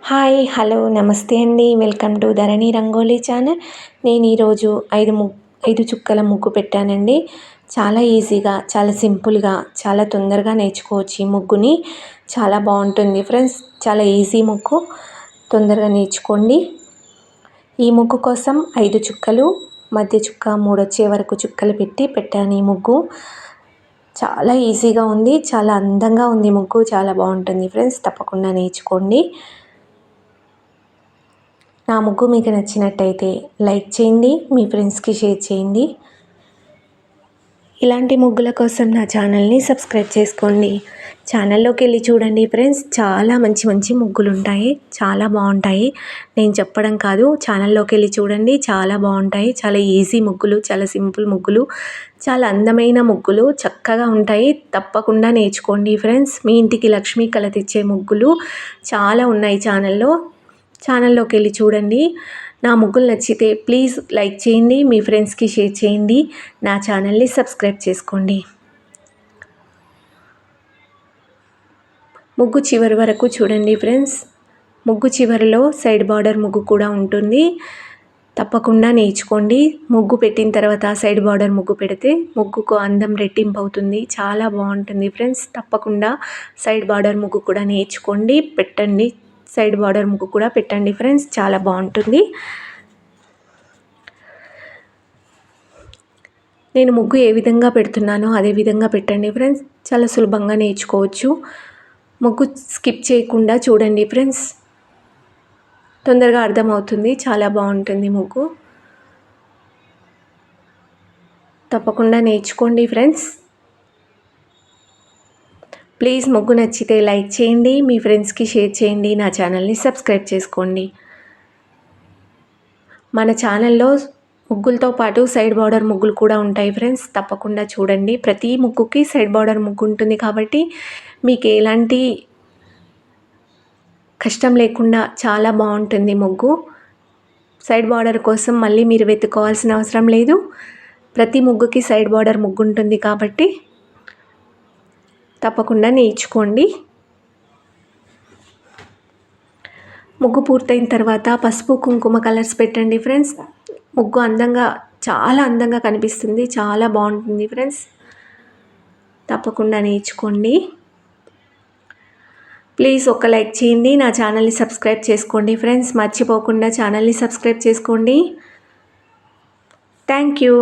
Hi hello నమస్తే అండి. Welcome to Dharani rangoli channel. నేను ఈరోజు 5 చుక్కల ముగ్గు పెట్టానండి. చాలా ఈజీగా, చాలా సింపుల్గా, చాలా తొందరగా నేర్చుకోవచ్చు ఈ ముగ్గుని. చాలా బాగుంటుంది ఫ్రెండ్స్. చాలా ఈజీ ముగ్గు, తొందరగా నేర్చుకోండి. ఈ ముగ్గు కోసం 5 చుక్కలు, మధ్య చుక్క 3 వచ్చే వరకు చుక్కలు పెట్టాను ఈ ముగ్గు. చాలా ఈజీగా ఉంది, చాలా అందంగా ఉంది ముగ్గు. చాలా బాగుంటుంది ఫ్రెండ్స్. తప్పకుండా నేర్చుకోండి. నా ముగ్గు మీకు నచ్చినట్టయితే లైక్ చేయండి, మీ ఫ్రెండ్స్కి షేర్ చేయండి. ఇలాంటి ముగ్గుల కోసం నా ఛానల్ని సబ్స్క్రైబ్ చేసుకోండి. ఛానల్లోకి వెళ్ళి చూడండి ఫ్రెండ్స్. చాలా మంచి మంచి ముగ్గులు ఉంటాయి, చాలా బాగుంటాయి. నేను చెప్పడం కాదు, ఛానల్లోకి వెళ్ళి చూడండి. చాలా బాగుంటాయి. చాలా ఈజీ ముగ్గులు, చాలా సింపుల్ ముగ్గులు, చాలా అందమైన ముగ్గులు, చక్కగా ఉంటాయి. తప్పకుండా నేర్చుకోండి ఫ్రెండ్స్. మీ ఇంటికి లక్ష్మీ కళ తెచ్చే ముగ్గులు చాలా ఉన్నాయి ఛానల్లోకి వెళ్ళి చూడండి. నా ముగ్గులు నచ్చితే ప్లీజ్ లైక్ చేయండి, మీ ఫ్రెండ్స్కి షేర్ చేయండి, నా ఛానల్ని సబ్స్క్రైబ్ చేసుకోండి. ముగ్గు చివరి వరకు చూడండి ఫ్రెండ్స్. ముగ్గు చివరిలో సైడ్ బార్డర్ ముగ్గు కూడా ఉంటుంది. తప్పకుండా నేర్చుకోండి. ముగ్గు పెట్టిన తర్వాత సైడ్ బార్డర్ ముగ్గు పెడితే ముగ్గుకు అందం రెట్టింపు అవుతుంది. చాలా బాగుంటుంది ఫ్రెండ్స్. తప్పకుండా సైడ్ బార్డర్ ముగ్గు కూడా నేర్చుకోండి, పెట్టండి. సైడ్ బార్డర్ ముగ్గు కూడా పెట్టండి ఫ్రెండ్స్. చాలా బాగుంటుంది. నేను ముగ్గు ఏ విధంగా పెడుతున్నానో అదే విధంగా పెట్టండి ఫ్రెండ్స్. చాలా సులభంగా నేర్చుకోవచ్చు. ముగ్గు స్కిప్ చేయకుండా చూడండి ఫ్రెండ్స్. తొందరగా అర్థమవుతుంది. చాలా బాగుంటుంది ముగ్గు. తప్పకుండా నేర్చుకోండి ఫ్రెండ్స్. ప్లీజ్ ముగ్గు నచ్చితే లైక్ చేయండి, మీ ఫ్రెండ్స్కి షేర్ చేయండి, నా ఛానల్ని సబ్స్క్రైబ్ చేసుకోండి. మన ఛానల్లో ముగ్గులతో పాటు సైడ్ బార్డర్ ముగ్గులు కూడా ఉంటాయి ఫ్రెండ్స్. తప్పకుండా చూడండి. ప్రతి ముగ్గుకి సైడ్ బార్డర్ ముగ్గు ఉంటుంది కాబట్టి మీకు ఎలాంటి కష్టం లేకుండా చాలా బాగుంటుంది ముగ్గు. సైడ్ బార్డర్ కోసం మళ్ళీ మీరు వెతుక్కోవాల్సిన అవసరం లేదు. ప్రతి ముగ్గుకి సైడ్ బార్డర్ ముగ్గు ఉంటుంది కాబట్టి తప్పకుండా నేర్చుకోండి. ముగ్గు పూర్తయిన తర్వాత పసుపు కుంకుమ కలర్స్ పెట్టండి ఫ్రెండ్స్. ముగ్గు చాలా అందంగా కనిపిస్తుంది. చాలా బాగుంటుంది ఫ్రెండ్స్. తప్పకుండా నేర్చుకోండి. ప్లీజ్ ఒక లైక్ చేయండి, నా ఛానల్ని సబ్స్క్రైబ్ చేసుకోండి ఫ్రెండ్స్. మర్చిపోకుండా ఛానల్ని సబ్స్క్రైబ్ చేసుకోండి. Thank you.